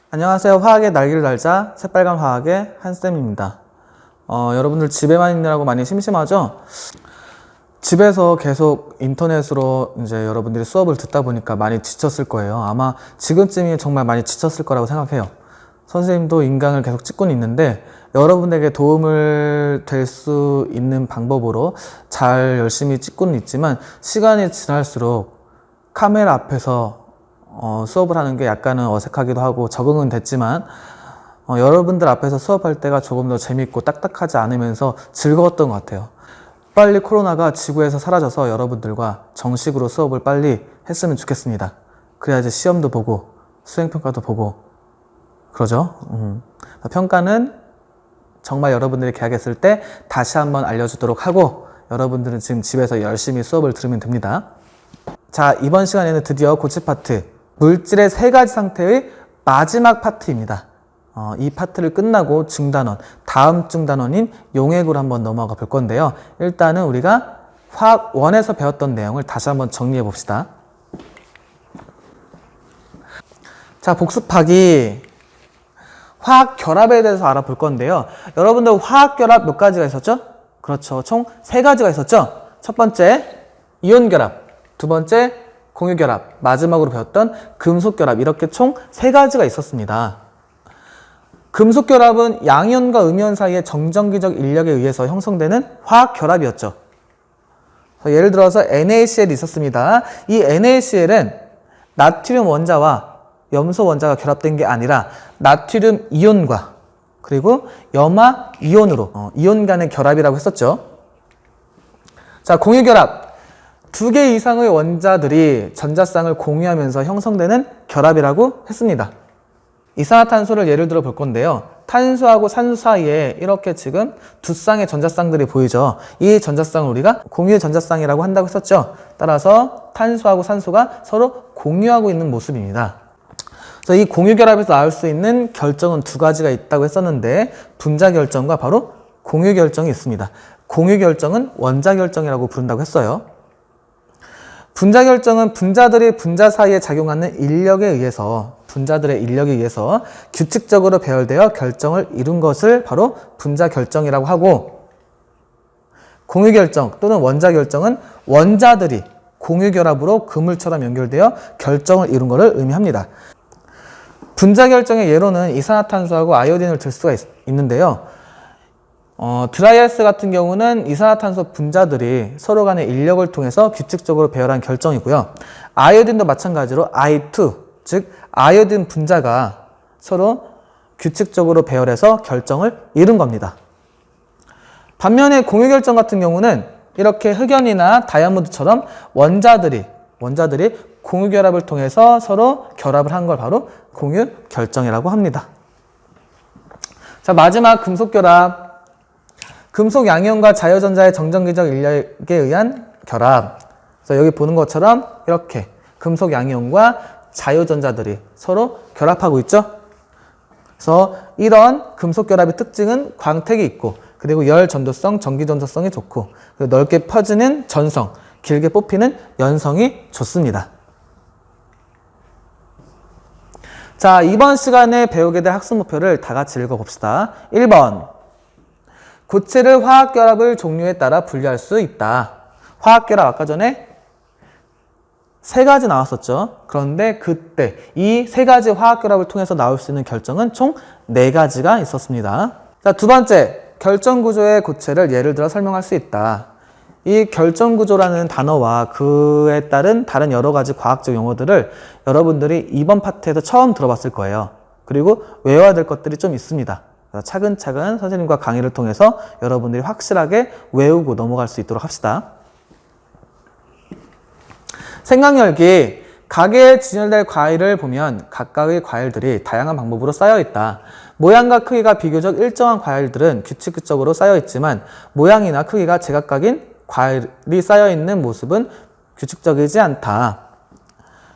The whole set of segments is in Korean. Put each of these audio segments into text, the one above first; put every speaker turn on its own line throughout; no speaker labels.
안녕하세요. 화학의 날개를 달자 새빨간 화학의 한쌤입니다. 여러분들 집에만 있느라고 많이 심심하죠? 집에서 계속 인터넷으로 이제 여러분들이 수업을 듣다 보니까 많이 지쳤을 거예요. 아마 지금쯤이 정말 많이 지쳤을 거라고 생각해요. 선생님도 인강을 계속 찍고는 있는데 여러분에게 도움을 될 수 있는 방법으로 잘 열심히 찍고는 있지만 시간이 지날수록 카메라 앞에서 수업을 하는 게 약간은 어색하기도 하고 적응은 됐지만 여러분들 앞에서 수업할 때가 조금 더 재밌고 딱딱하지 않으면서 즐거웠던 것 같아요. 빨리 코로나가 지구에서 사라져서 여러분들과 정식으로 수업을 빨리 했으면 좋겠습니다. 그래야지 시험도 보고 수행평가도 보고 그러죠. 평가는 정말 여러분들이 개학했을 때 다시 한번 알려주도록 하고 여러분들은 지금 집에서 열심히 수업을 들으면 됩니다. 자, 이번 시간에는 드디어 고치 파트 물질의 세 가지 상태의 마지막 파트입니다. 이 파트를 끝나고 중단원, 다음 중단원인 용액으로 한번 넘어가 볼 건데요. 일단은 우리가 화학 1에서 배웠던 내용을 다시 한번 정리해 봅시다. 자, 복습하기. 화학 결합에 대해서 알아볼 건데요. 여러분들 화학 결합 몇 가지가 있었죠? 그렇죠. 총 3가지가 있었죠? 첫 번째, 이온 결합. 두 번째, 공유 결합. 마지막으로 배웠던 금속 결합. 이렇게 총 3가지가 있었습니다. 금속 결합은 양이온과 음이온 사이의 정전기적 인력에 의해서 형성되는 화학 결합이었죠. 예를 들어서 NaCl이 있었습니다. 이 NaCl은 나트륨 원자와 염소 원자가 결합된 게 아니라 나트륨 이온과 그리고 염화 이온으로 이온 간의 결합이라고 했었죠. 자, 공유 결합. 2개 이상의 원자들이 전자쌍을 공유하면서 형성되는 결합이라고 했습니다. 이산화탄소를 예를 들어 볼 건데요. 탄소하고 산소 사이에 이렇게 지금 2쌍의 전자쌍들이 보이죠. 이 전자쌍을 우리가 공유 전자쌍이라고 한다고 했었죠. 따라서 탄소하고 산소가 서로 공유하고 있는 모습입니다. 그래서 이 공유 결합에서 나올 수 있는 결정은 2가지가 있다고 했었는데 분자 결정과 바로 공유 결정이 있습니다. 공유 결정은 원자 결정이라고 부른다고 했어요. 분자 결정은 분자들이 분자 사이에 작용하는 인력에 의해서 분자들의 인력에 의해서 규칙적으로 배열되어 결정을 이룬 것을 바로 분자 결정이라고 하고, 공유 결정 또는 원자 결정은 원자들이 공유 결합으로 그물처럼 연결되어 결정을 이룬 것을 의미합니다. 분자 결정의 예로는 이산화탄소하고 아이오딘을 들 수가 있는데요. 드라이아이스 같은 경우는 이산화탄소 분자들이 서로 간의 인력을 통해서 규칙적으로 배열한 결정이고요. 아이오딘도 마찬가지로 I2, 즉 아이오딘 분자가 서로 규칙적으로 배열해서 결정을 이룬 겁니다. 반면에 공유 결정 같은 경우는 이렇게 흑연이나 다이아몬드처럼 원자들이 공유 결합을 통해서 서로 결합을 한 걸 바로 공유 결정이라고 합니다. 자, 마지막 금속 결합. 금속 양이온과 자유전자의 정전기적 인력에 의한 결합. 그래서 여기 보는 것처럼 이렇게 금속 양이온과 자유전자들이 서로 결합하고 있죠. 그래서 이런 금속 결합의 특징은 광택이 있고, 그리고 열 전도성, 전기 전도성이 좋고, 그리고 넓게 퍼지는 전성, 길게 뽑히는 연성이 좋습니다. 자, 이번 시간에 배우게 될 학습 목표를 다 같이 읽어봅시다. 1번. 고체를 화학결합을 종류에 따라 분류할 수 있다. 화학결합 아까 전에 3가지 나왔었죠. 그런데 그때 이 3가지 화학결합을 통해서 나올 수 있는 결정은 총 4가지가 있었습니다. 자, 두 번째, 결정구조의 고체를 예를 들어 설명할 수 있다. 이 결정구조라는 단어와 그에 따른 다른 여러 가지 과학적 용어들을 여러분들이 이번 파트에서 처음 들어봤을 거예요. 그리고 외워야 될 것들이 좀 있습니다. 차근차근 선생님과 강의를 통해서 여러분들이 확실하게 외우고 넘어갈 수 있도록 합시다. 생각열기. 가게에 진열될 과일을 보면 각각의 과일들이 다양한 방법으로 쌓여있다. 모양과 크기가 비교적 일정한 과일들은 규칙적으로 쌓여있지만 모양이나 크기가 제각각인 과일이 쌓여있는 모습은 규칙적이지 않다.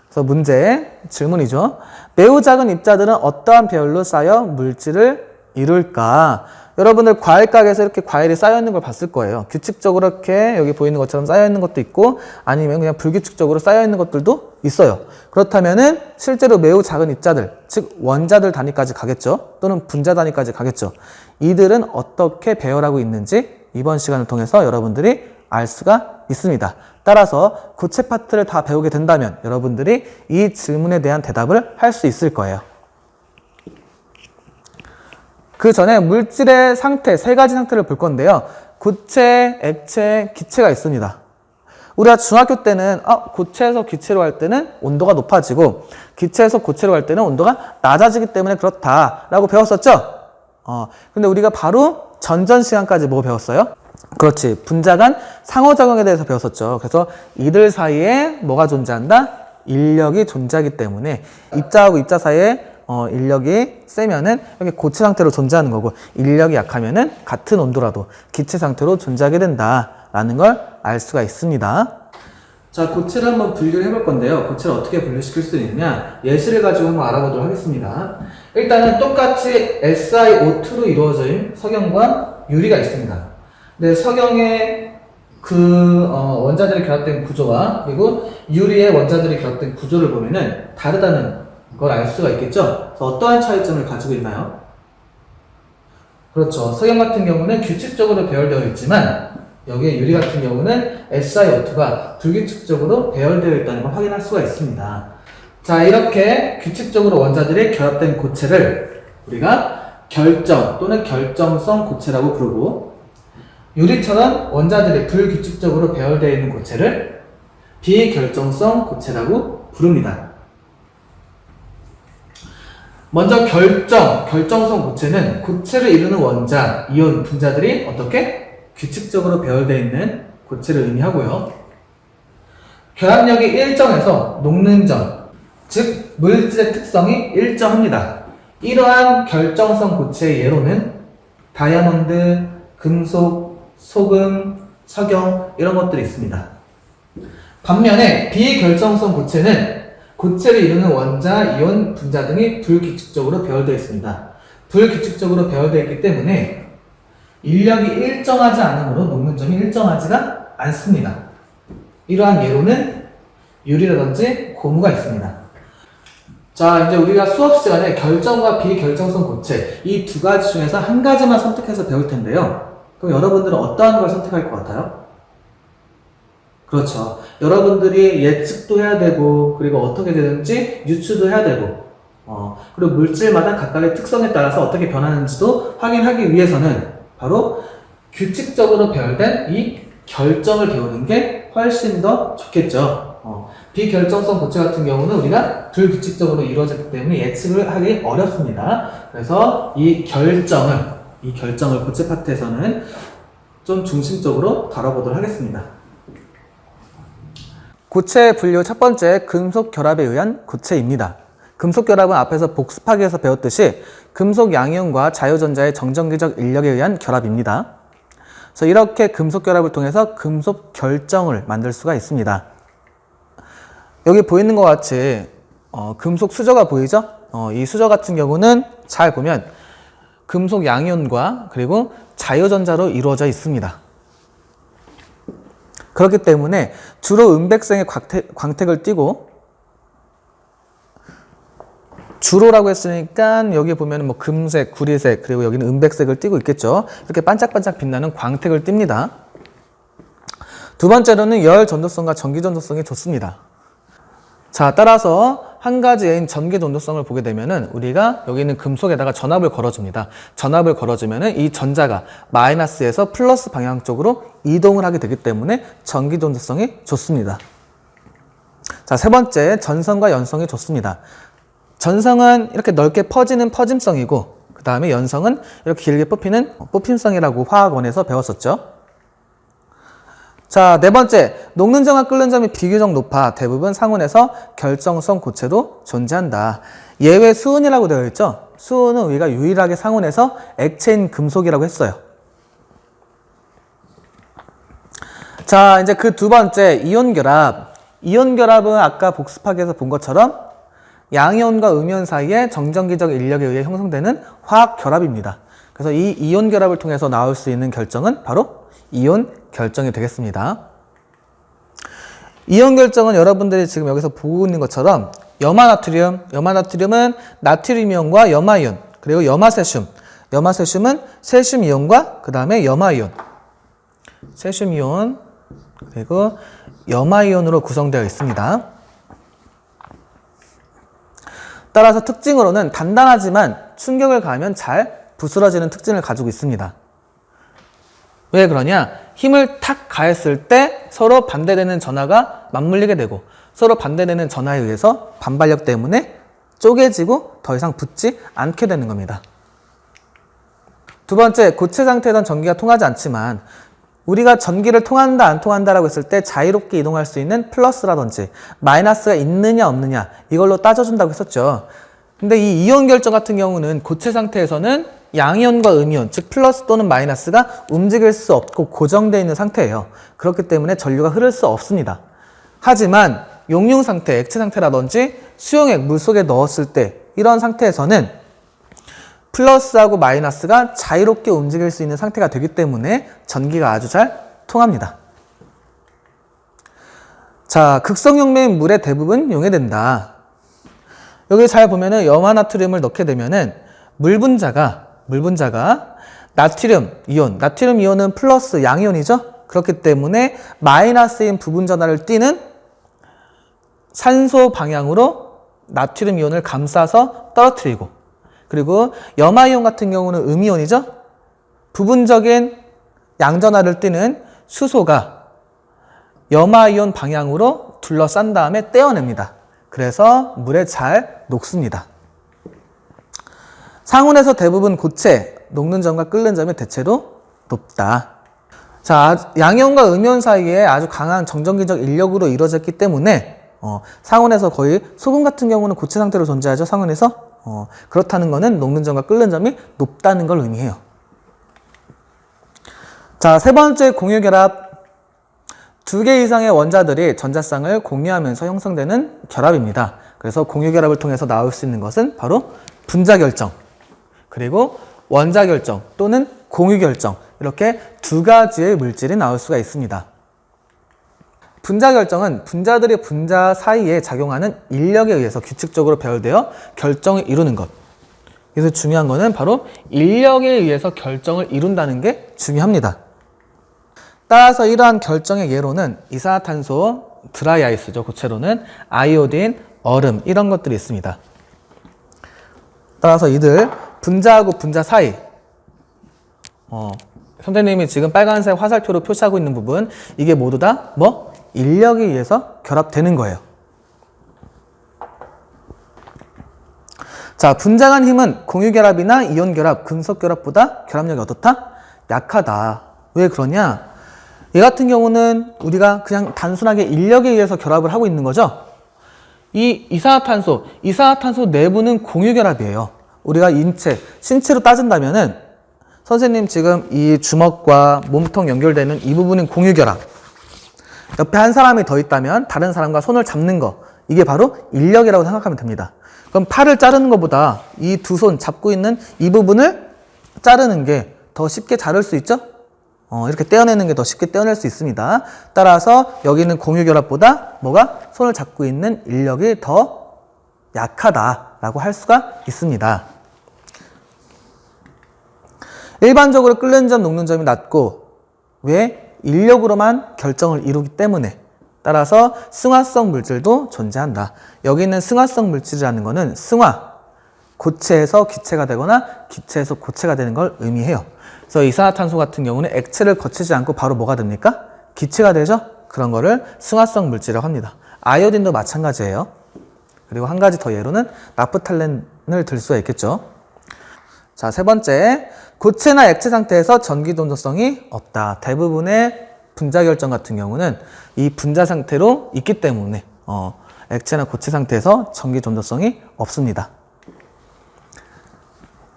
그래서 문제, 질문이죠. 매우 작은 입자들은 어떠한 배열로 쌓여 물질을 이룰까? 여러분들 과일 가게에서 이렇게 과일이 쌓여있는 걸 봤을 거예요. 규칙적으로 이렇게 여기 보이는 것처럼 쌓여있는 것도 있고 아니면 그냥 불규칙적으로 쌓여있는 것들도 있어요. 그렇다면은 실제로 매우 작은 입자들, 즉 원자들 단위까지 가겠죠. 또는 분자 단위까지 가겠죠. 이들은 어떻게 배열하고 있는지 이번 시간을 통해서 여러분들이 알 수가 있습니다. 따라서 고체 파트를 다 배우게 된다면 여러분들이 이 질문에 대한 대답을 할 수 있을 거예요. 그 전에 물질의 상태, 세 가지 상태를 볼 건데요. 고체, 액체, 기체가 있습니다. 우리가 중학교 때는 고체에서 기체로 할 때는 온도가 높아지고 기체에서 고체로 할 때는 온도가 낮아지기 때문에 그렇다라고 배웠었죠? 근데 우리가 바로 전전 시간까지 뭐 배웠어요? 그렇지. 분자 간 상호작용에 대해서 배웠었죠. 그래서 이들 사이에 뭐가 존재한다? 인력이 존재하기 때문에 입자하고 입자 사이에 인력이 세면은 이렇게 고체 상태로 존재하는 거고 인력이 약하면은 같은 온도라도 기체 상태로 존재하게 된다라는 걸 알 수가 있습니다. 자, 고체를 한번 분류를 해볼 건데요. 고체를 어떻게 분류시킬 수 있느냐? 예시를 가지고 한번 알아보도록 하겠습니다. 일단은 똑같이 SiO2로 이루어진 석영과 유리가 있습니다. 네, 석영의 원자들이 결합된 구조와 그리고 유리의 원자들이 결합된 구조를 보면은 다르다는 걸 알 수가 있겠죠? 그래서 어떠한 차이점을 가지고 있나요? 그렇죠. 석영 같은 경우는 규칙적으로 배열되어 있지만 여기에 유리 같은 경우는 SiO2가 불규칙적으로 배열되어 있다는 걸 확인할 수가 있습니다. 자, 이렇게 규칙적으로 원자들이 결합된 고체를 우리가 결정 또는 결정성 고체라고 부르고 유리처럼 원자들이 불규칙적으로 배열되어 있는 고체를 비결정성 고체라고 부릅니다. 먼저 결정성 고체는 고체를 이루는 원자, 이온, 분자들이 어떻게? 규칙적으로 배열되어 있는 고체를 의미하고요. 결합력이 일정해서 녹는 점, 즉 물질의 특성이 일정합니다. 이러한 결정성 고체의 예로는 다이아몬드, 금속, 소금, 석영 이런 것들이 있습니다. 반면에 비결정성 고체는 고체를 이루는 원자, 이온, 분자 등이 불규칙적으로 배열되어 있습니다. 불규칙적으로 배열되어 있기 때문에 인력이 일정하지 않으므로 녹는 점이 일정하지가 않습니다. 이러한 예로는 유리라든지 고무가 있습니다. 자, 이제 우리가 수업 시간에 결정과 비결정성 고체 이 두 가지 중에서 한 가지만 선택해서 배울 텐데요. 그럼 여러분들은 어떠한 걸 선택할 것 같아요? 그렇죠. 여러분들이 예측도 해야 되고 그리고 어떻게 되는지 유추도 해야 되고 그리고 물질마다 각각의 특성에 따라서 어떻게 변하는지도 확인하기 위해서는 바로 규칙적으로 배열된 이 결정을 배우는 게 훨씬 더 좋겠죠. 비결정성 고체 같은 경우는 우리가 불규칙적으로 이루어졌기 때문에 예측을 하기 어렵습니다. 그래서 이 결정을 고체 파트에서는 좀 중심적으로 다뤄보도록 하겠습니다. 고체 분류 첫 번째, 금속 결합에 의한 고체입니다. 금속 결합은 앞에서 복습하기에서 배웠듯이 금속 양이온과 자유전자의 정전기적 인력에 의한 결합입니다. 그래서 이렇게 금속 결합을 통해서 금속 결정을 만들 수가 있습니다. 여기 보이는 것 같이 금속 수저가 보이죠? 이 수저 같은 경우는 잘 보면 금속 양이온과 그리고 자유전자로 이루어져 있습니다. 그렇기 때문에 주로 은백색의 광택을 띠고 주로라고 했으니까 여기 보면 뭐 금색, 구리색, 그리고 여기는 은백색을 띠고 있겠죠. 이렇게 반짝반짝 빛나는 광택을 띱니다. 두 번째로는 열 전도성과 전기 전도성이 좋습니다. 자, 따라서 한 가지인 전기 전도성을 보게 되면은 우리가 여기 있는 금속에다가 전압을 걸어줍니다. 전압을 걸어주면은 이 전자가 마이너스에서 플러스 방향 쪽으로 이동을 하게 되기 때문에 전기 전도성이 좋습니다. 자, 세 번째, 전성과 연성이 좋습니다. 전성은 이렇게 넓게 퍼지는 퍼짐성이고 그 다음에 연성은 이렇게 길게 뽑히는 뽑힘성이라고 화학원에서 배웠었죠. 자, 네 번째, 녹는 점과 끓는 점이 비교적 높아 대부분 상온에서 결정성 고체도 존재한다. 예외 수은이라고 되어 있죠. 수은은 우리가 유일하게 상온에서 액체인 금속이라고 했어요. 자, 이제 그 두 번째, 이온 결합. 이온 결합은 아까 복습하기에서 본 것처럼 양이온과 음이온 사이의 정전기적 인력에 의해 형성되는 화학 결합입니다. 그래서 이 이온 결합을 통해서 나올 수 있는 결정은 바로 이온 결정이 되겠습니다. 이온 결정은 여러분들이 지금 여기서 보고 있는 것처럼 염화나트륨은 나트륨 이온과 염화이온, 그리고 염화세슘은 세슘 이온과 그 다음에 염화이온, 세슘 이온 그리고 염화이온으로 구성되어 있습니다. 따라서 특징으로는 단단하지만 충격을 가하면 잘 부스러지는 특징을 가지고 있습니다. 왜 그러냐? 힘을 탁 가했을 때 서로 반대되는 전하가 맞물리게 되고 서로 반대되는 전하에 의해서 반발력 때문에 쪼개지고 더 이상 붙지 않게 되는 겁니다. 두 번째, 고체 상태에선 전기가 통하지 않지만 우리가 전기를 통한다 안 통한다라고 했을 때 자유롭게 이동할 수 있는 플러스라든지 마이너스가 있느냐 없느냐 이걸로 따져준다고 했었죠. 근데 이 이온 결정 같은 경우는 고체 상태에서는 양이온과 음이온, 즉 플러스 또는 마이너스가 움직일 수 없고 고정되어 있는 상태예요. 그렇기 때문에 전류가 흐를 수 없습니다. 하지만 용융 상태, 액체 상태라든지 수용액, 물속에 넣었을 때 이런 상태에서는 플러스하고 마이너스가 자유롭게 움직일 수 있는 상태가 되기 때문에 전기가 아주 잘 통합니다. 자, 극성용매인 물의 대부분 용해된다. 여기 잘 보면은 염화나트륨을 넣게 되면은 물 분자가 나트륨 이온은 플러스 양이온이죠. 그렇기 때문에 마이너스인 부분 전하를 띠는 산소 방향으로 나트륨 이온을 감싸서 떨어뜨리고, 그리고 염화이온 같은 경우는 음이온이죠. 부분적인 양전하를 띠는 수소가 염화이온 방향으로 둘러싼 다음에 떼어냅니다. 그래서 물에 잘 녹습니다. 상온에서 대부분 고체, 녹는 점과 끓는 점이 대체로 높다. 자, 양이온과 음이온 사이에 아주 강한 정전기적 인력으로 이루어졌기 때문에 상온에서 거의 소금 같은 경우는 고체 상태로 존재하죠. 상온에서. 그렇다는 것은 녹는 점과 끓는 점이 높다는 걸 의미해요. 자, 세 번째 공유결합. 두 개 이상의 원자들이 전자쌍을 공유하면서 형성되는 결합입니다. 그래서 공유결합을 통해서 나올 수 있는 것은 바로 분자결정, 그리고 원자결정 또는 공유결정, 이렇게 두 가지의 물질이 나올 수가 있습니다. 분자결정은 분자들이 분자 사이에 작용하는 인력에 의해서 규칙적으로 배열되어 결정을 이루는 것. 그래서 중요한 것은 바로 인력에 의해서 결정을 이룬다는 게 중요합니다. 따라서 이러한 결정의 예로는 이산화탄소, 드라이 아이스죠. 고체로는 아이오딘, 얼음 이런 것들이 있습니다. 따라서 이들 분자하고 분자 사이, 선생님이 지금 빨간색 화살표로 표시하고 있는 부분, 이게 모두 다 인력에 의해서 결합되는 거예요. 자, 분자 간 힘은 공유결합이나 이온결합, 금속결합보다 결합력이 어떻다? 약하다. 왜 그러냐? 얘 같은 경우는 우리가 그냥 단순하게 인력에 의해서 결합을 하고 있는 거죠. 이 이산화탄소 내부는 공유결합이에요. 우리가 신체로 따진다면은 선생님 지금 이 주먹과 몸통 연결되는 이 부분은 공유결합. 옆에 한 사람이 더 있다면 다른 사람과 손을 잡는 거, 이게 바로 인력이라고 생각하면 됩니다. 그럼 팔을 자르는 것보다 이 두 손 잡고 있는 이 부분을 자르는 게 더 쉽게 자를 수 있죠? 이렇게 떼어내는 게 더 쉽게 떼어낼 수 있습니다. 따라서 여기는 공유결합보다 손을 잡고 있는 인력이 더 약하다라고 할 수가 있습니다. 일반적으로 끓는 점, 녹는 점이 낮고, 왜? 인력으로만 결정을 이루기 때문에. 따라서 승화성 물질도 존재한다. 여기 있는 승화성 물질이라는 것은 승화, 고체에서 기체가 되거나 기체에서 고체가 되는 걸 의미해요. 그래서 이산화탄소 같은 경우는 액체를 거치지 않고 바로 뭐가 됩니까? 기체가 되죠? 그런 거를 승화성 물질이라고 합니다. 아이오딘도 마찬가지예요. 그리고 한 가지 더 예로는 나프탈렌을 들 수가 있겠죠. 자, 세 번째, 고체나 액체 상태에서 전기 dondo성이 없다. 대부분의 분자 결정 같은 경우는 이 분자 상태로 있기 때문에 액체나 고체 상태에서 전기 dondo성이 없습니다.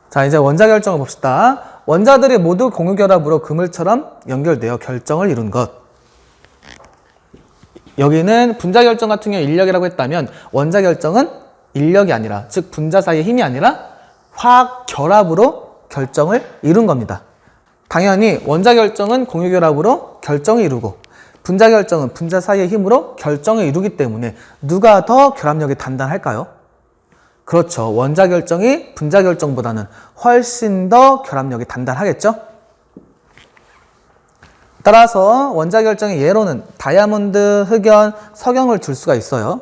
자, 이제 원자 결정을 봅시다. 원자들이 모두 공유결합으로 그물처럼 연결되어 결정을 이룬 것. 여기는 분자 결정 같은 경우 인력이라고 했다면 원자 결정은 인력이 아니라, 즉 분자 사이의 힘이 아니라 화학 결합으로 결정을 이룬 겁니다. 당연히 원자 결정은 공유 결합으로 결정을 이루고 분자 결정은 분자 사이의 힘으로 결정을 이루기 때문에 누가 더 결합력이 단단할까요? 그렇죠. 원자 결정이 분자 결정보다는 훨씬 더 결합력이 단단하겠죠? 따라서 원자 결정의 예로는 다이아몬드, 흑연, 석영을 들 수가 있어요.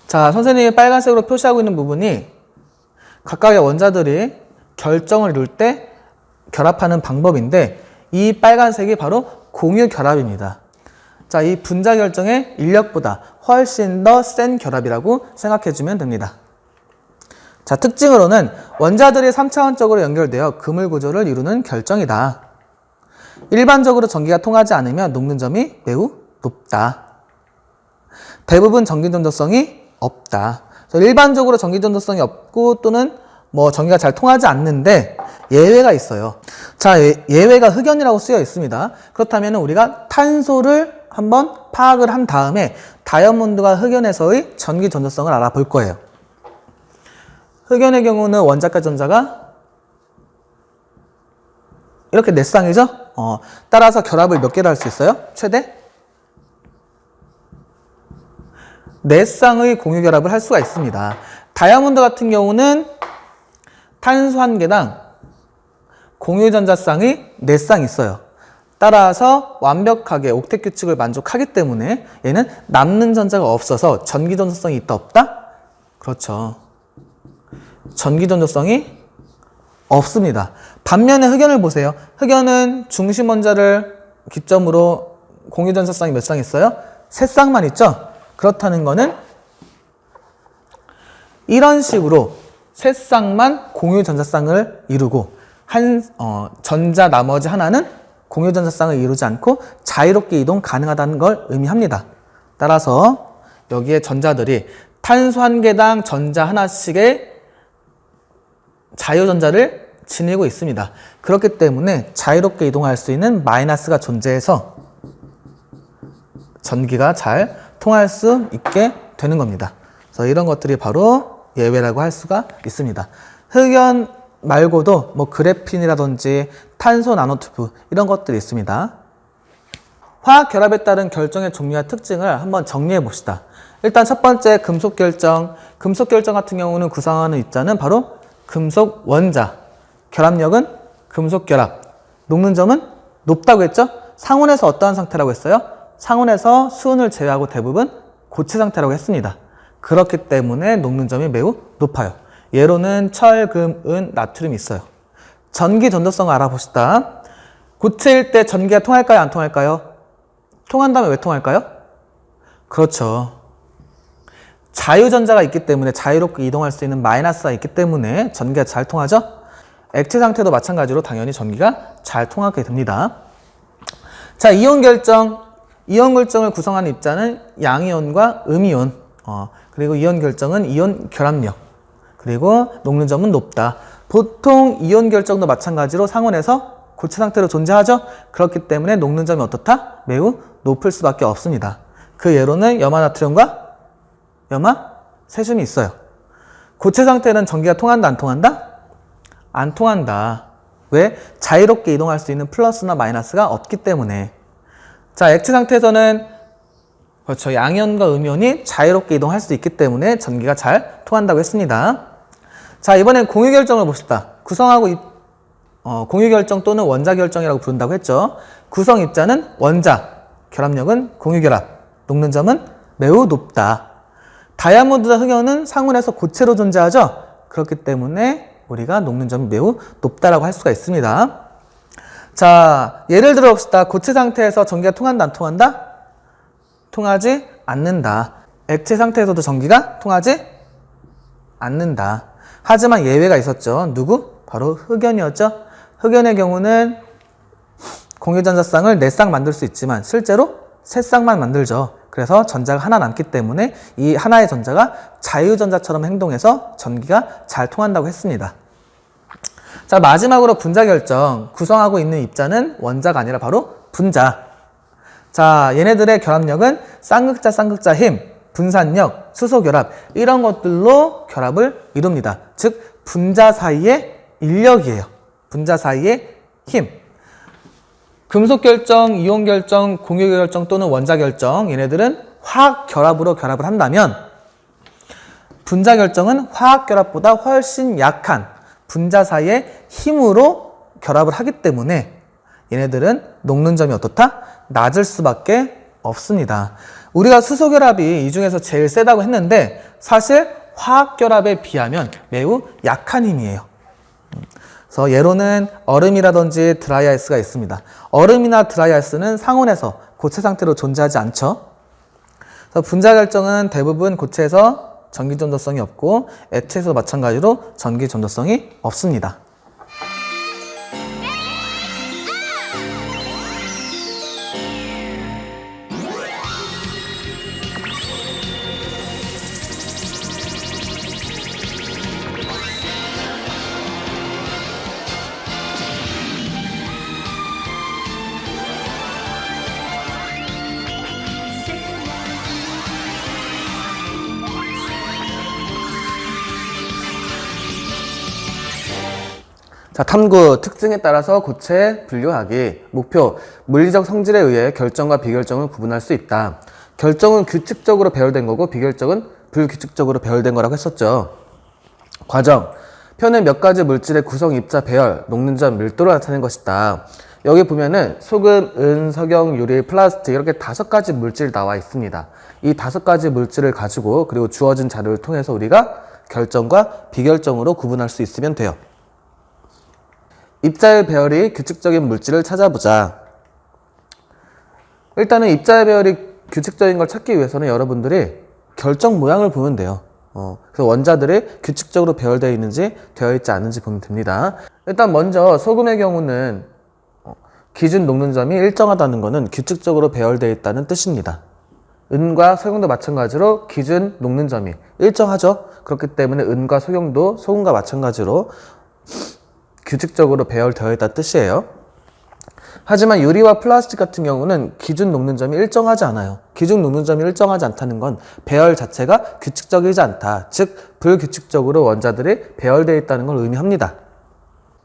자, 선생님이 빨간색으로 표시하고 있는 부분이 각각의 원자들이 결정을 이룰 때 결합하는 방법인데 이 빨간색이 바로 공유 결합입니다. 자, 이 분자 결정의 인력보다 훨씬 더 센 결합이라고 생각해주면 됩니다. 자, 특징으로는 원자들이 3차원적으로 연결되어 그물 구조를 이루는 결정이다. 일반적으로 전기가 통하지 않으면 녹는 점이 매우 높다. 대부분 전기 전도성이 없다. 일반적으로 전기 전도성이 없고 또는 전기가 잘 통하지 않는데 예외가 있어요. 자, 예외가 흑연이라고 쓰여 있습니다. 그렇다면 우리가 탄소를 한번 파악을 한 다음에 다이아몬드와 흑연에서의 전기 전도성을 알아볼 거예요. 흑연의 경우는 원자과 전자가 이렇게 네 쌍이죠? 따라서 결합을 몇 개로 할 수 있어요? 최대? 네 쌍의 공유 결합을 할 수가 있습니다. 다이아몬드 같은 경우는 탄소 한 개당 공유 전자쌍이 4쌍 있어요. 따라서 완벽하게 옥텟 규칙을 만족하기 때문에 얘는 남는 전자가 없어서 전기 전도성이 있다 없다? 그렇죠. 전기 전도성이 없습니다. 반면에 흑연을 보세요. 흑연은 중심 원자를 기점으로 공유 전자쌍이 몇 쌍 있어요? 3쌍만 있죠? 그렇다는 거는 이런 식으로 3쌍만 공유 전자쌍을 이루고 전자 나머지 하나는 공유 전자쌍을 이루지 않고 자유롭게 이동 가능하다는 걸 의미합니다. 따라서 여기에 전자들이 탄소 한 개당 전자 하나씩의 자유전자를 지니고 있습니다. 그렇기 때문에 자유롭게 이동할 수 있는 마이너스가 존재해서 전기가 잘 통할 수 있게 되는 겁니다. 그래서 이런 것들이 바로 예외라고 할 수가 있습니다. 흑연 말고도 그래핀이라든지 탄소 나노튜브 이런 것들이 있습니다. 화학 결합에 따른 결정의 종류와 특징을 한번 정리해 봅시다. 일단 첫 번째 금속 결정. 금속 결정 같은 경우는 구성하는 입자는 바로 금속 원자. 결합력은 금속 결합. 녹는 점은 높다고 했죠? 상온에서 어떠한 상태라고 했어요? 상온에서 수은을 제외하고 대부분 고체 상태라고 했습니다. 그렇기 때문에 녹는 점이 매우 높아요. 예로는 철, 금, 은, 나트륨이 있어요. 전기 전도성을 알아봅시다. 고체일 때 전기가 통할까요? 안 통할까요? 통한다면 왜 통할까요? 그렇죠. 자유전자가 있기 때문에 자유롭게 이동할 수 있는 마이너스가 있기 때문에 전기가 잘 통하죠? 액체 상태도 마찬가지로 당연히 전기가 잘 통하게 됩니다. 자, 이온 결정. 이온 결정을 구성하는 입자는 양이온과 음이온. 그리고 이온 결정은 이온 결합력. 그리고 녹는 점은 높다. 보통 이온 결정도 마찬가지로 상온에서 고체 상태로 존재하죠? 그렇기 때문에 녹는 점이 어떻다? 매우 높을 수밖에 없습니다. 그 예로는 염화나트륨과 염화세슘이 있어요. 고체 상태는 전기가 통한다, 안 통한다? 안 통한다. 왜? 자유롭게 이동할 수 있는 플러스나 마이너스가 없기 때문에. 자, 액체 상태에서는 그렇죠. 양이온과 음이온이 자유롭게 이동할 수 있기 때문에 전기가 잘 통한다고 했습니다. 자, 이번엔 공유 결정을 봅시다. 구성하고 공유 결정 또는 원자 결정이라고 부른다고 했죠. 구성 입자는 원자, 결합력은 공유 결합, 녹는 점은 매우 높다. 다이아몬드와 흑연은 상온에서 고체로 존재하죠. 그렇기 때문에 우리가 녹는 점이 매우 높다라고 할 수가 있습니다. 자, 예를 들어 봅시다. 고체 상태에서 전기가 통한다, 안 통한다? 통하지 않는다. 액체 상태에서도 전기가 통하지 않는다. 하지만 예외가 있었죠. 누구? 바로 흑연이었죠. 흑연의 경우는 공유전자쌍을 4쌍 만들 수 있지만 실제로 3쌍만 만들죠. 그래서 전자가 하나 남기 때문에 이 하나의 전자가 자유전자처럼 행동해서 전기가 잘 통한다고 했습니다. 자, 마지막으로 분자 결정. 구성하고 있는 입자는 원자가 아니라 바로 분자. 자, 얘네들의 결합력은 쌍극자, 쌍극자 힘, 분산력, 수소결합 이런 것들로 결합을 이룹니다. 즉 분자 사이의 인력이에요. 분자 사이의 힘. 금속 결정, 이온 결정, 공유 결정 또는 원자 결정 얘네들은 화학 결합으로 결합을 한다면 분자 결정은 화학 결합보다 훨씬 약한 분자 사이의 힘으로 결합을 하기 때문에 얘네들은 녹는 점이 어떻다? 낮을 수밖에 없습니다. 우리가 수소 결합이 이 중에서 제일 세다고 했는데 사실 화학 결합에 비하면 매우 약한 힘이에요. 그래서 예로는 얼음이라든지 드라이아이스가 있습니다. 얼음이나 드라이아이스는 상온에서 고체 상태로 존재하지 않죠. 그래서 분자 결정은 대부분 고체에서 전기 전도성이 없고 액체에서 마찬가지로 전기 전도성이 없습니다. 자, 탐구 특징에 따라서 고체 분류하기. 목표, 물리적 성질에 의해 결정과 비결정을 구분할 수 있다. 결정은 규칙적으로 배열된 거고 비결정은 불규칙적으로 배열된 거라고 했었죠. 과정, 표는 몇 가지 물질의 구성, 입자, 배열, 녹는 점, 밀도를 나타낸 것이다. 여기 보면은 소금, 은, 석영, 유리, 플라스틱 이렇게 5가지 물질이 나와 있습니다. 이 5가지 물질을 가지고 그리고 주어진 자료를 통해서 우리가 결정과 비결정으로 구분할 수 있으면 돼요. 입자의 배열이 규칙적인 물질을 찾아보자. 일단은 입자의 배열이 규칙적인 걸 찾기 위해서는 여러분들이 결정 모양을 보면 돼요. 그래서 원자들이 규칙적으로 배열되어 있는지 되어 있지 않은지 보면 됩니다. 일단 먼저 소금의 경우는 기준 녹는 점이 일정하다는 것은 규칙적으로 배열되어 있다는 뜻입니다. 은과 소금도 마찬가지로 기준 녹는 점이 일정하죠. 그렇기 때문에 은과 소금도 소금과 마찬가지로 규칙적으로 배열되어 있다는 뜻이에요. 하지만 유리와 플라스틱 같은 경우는 기준 녹는 점이 일정하지 않아요. 기준 녹는 점이 일정하지 않다는 건 배열 자체가 규칙적이지 않다. 즉 불규칙적으로 원자들이 배열되어 있다는 걸 의미합니다.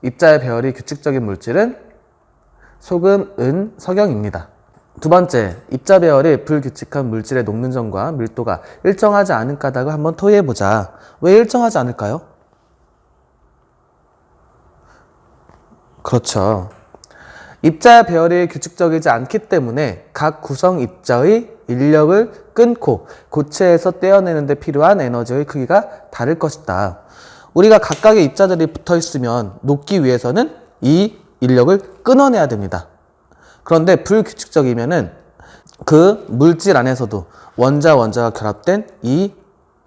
입자의 배열이 규칙적인 물질은 소금, 은, 석영입니다. 두 번째, 입자 배열이 불규칙한 물질의 녹는 점과 밀도가 일정하지 않은 까닭을 한번 토의해보자. 왜 일정하지 않을까요? 그렇죠. 입자 배열이 규칙적이지 않기 때문에 각 구성 입자의 인력을 끊고 고체에서 떼어내는 데 필요한 에너지의 크기가 다를 것이다. 우리가 각각의 입자들이 붙어 있으면 녹기 위해서는 이 인력을 끊어내야 됩니다. 그런데 불규칙적이면은 그 물질 안에서도 원자가 결합된 이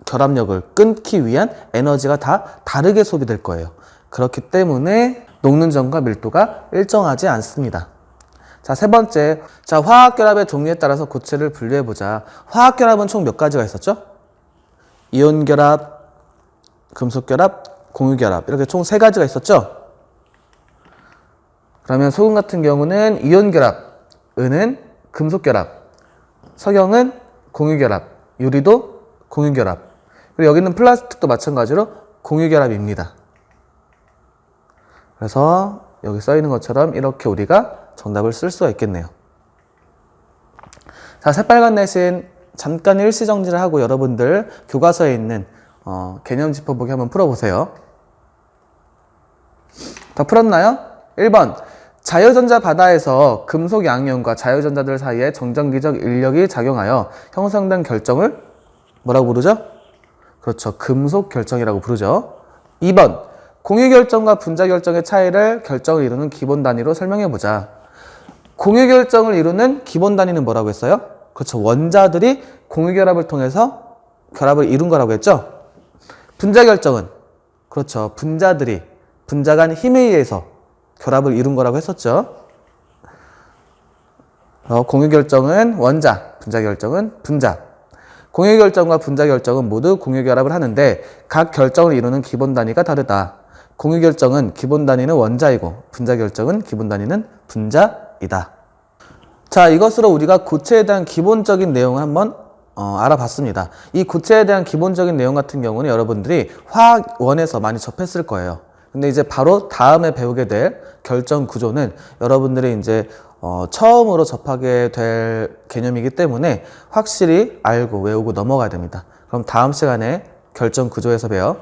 결합력을 끊기 위한 에너지가 다 다르게 소비될 거예요. 그렇기 때문에 녹는 점과 밀도가 일정하지 않습니다. 자, 세 번째. 자, 화학결합의 종류에 따라서 고체를 분류해보자. 화학결합은 총 몇 가지가 있었죠? 이온결합, 금속결합, 공유결합. 이렇게 총 3가지가 있었죠? 그러면 소금 같은 경우는 이온결합, 은은 금속결합, 석영은 공유결합, 유리도 공유결합. 그리고 여기는 플라스틱도 마찬가지로 공유결합입니다. 그래서 여기 써 있는 것처럼 이렇게 우리가 정답을 쓸 수가 있겠네요. 자, 새빨간 대신 잠깐 일시정지를 하고 여러분들 교과서에 있는 개념 짚어보기 한번 풀어보세요. 다 풀었나요? 1번, 자유전자 바다에서 금속 양이온과 자유전자들 사이에 정전기적 인력이 작용하여 형성된 결정을 뭐라고 부르죠? 그렇죠. 금속 결정이라고 부르죠. 2번, 공유결정과 분자결정의 차이를 결정을 이루는 기본 단위로 설명해보자. 공유결정을 이루는 기본 단위는 뭐라고 했어요? 그렇죠. 원자들이 공유결합을 통해서 결합을 이룬 거라고 했죠. 분자결정은 그렇죠. 분자들이 분자 간 힘에 의해서 결합을 이룬 거라고 했었죠. 공유결정은 원자, 분자결정은 분자. 공유결정과 분자결정은 모두 공유결합을 하는데 각 결정을 이루는 기본 단위가 다르다. 공유결정은 기본 단위는 원자이고 분자결정은 기본 단위는 분자이다. 자, 이것으로 우리가 고체에 대한 기본적인 내용을 한번 알아봤습니다. 이 고체에 대한 기본적인 내용 같은 경우는 여러분들이 화학원에서 많이 접했을 거예요. 근데 이제 바로 다음에 배우게 될 결정 구조는 여러분들이 이제 처음으로 접하게 될 개념이기 때문에 확실히 알고 외우고 넘어가야 됩니다. 그럼 다음 시간에 결정 구조에서 봬요.